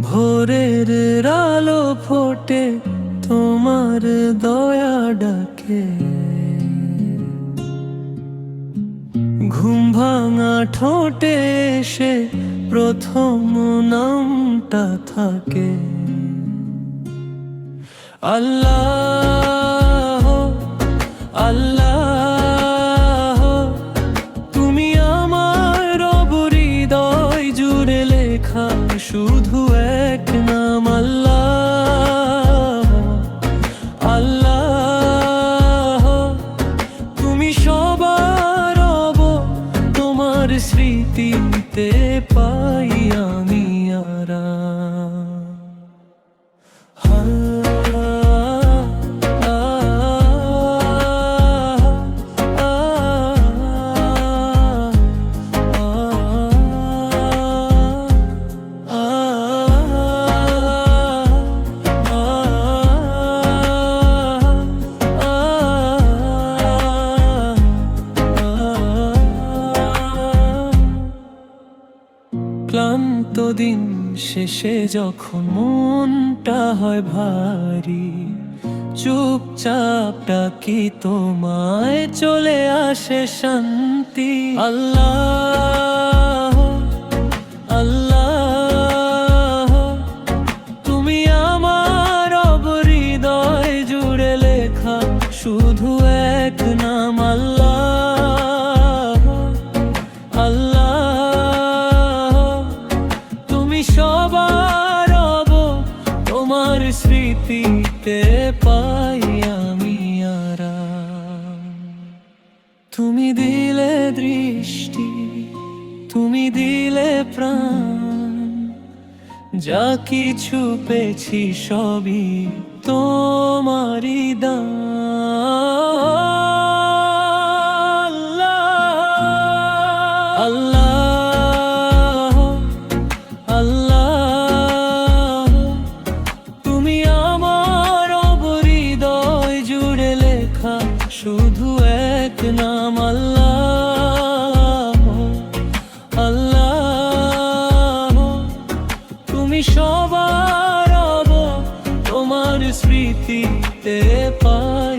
ভোরের আলো ফোটে তোমার দয়া ডাকে, ঘুম ভাঙা ঠোঁটে এসে প্রথম নামটা থাকে। আল্লাহ আল্লাহ, তুমি আমার রব, হৃদয় জুড়ে লেখা শুধু এক নাম। আল্লাহ আল্লাহ, তুমি সবার রব, তোমার স্মৃতিতে পাই আমি আরাম। ক্লান্ত দিন শেষে যখন মনটা হয় ভারী, চুপচাপ ডাকি তোমায়, চলে আসে শান্তি। আল্লাহ আল্লাহ, তুমি আমার রব, হৃদয় জুড়ে লেখা শুধু এক নাম। আল্লাহ আল্লাহ, তুমি সবার রব, তোমার স্মৃতিতে পাই আমি আরাম। তুমি দিলে দৃষ্টি, তুমি দিলে প্রাণ, যা কিছু পেয়েছি সবই তোমারই দান। আল্লাহ আল্লাহ, তুমি আমার রব, হৃদয় জুড়ে লেখা শুধু এক নাম। আল্লাহ আল্লাহ, তুমি সবার রব, তোমার স্মৃতিতে পাই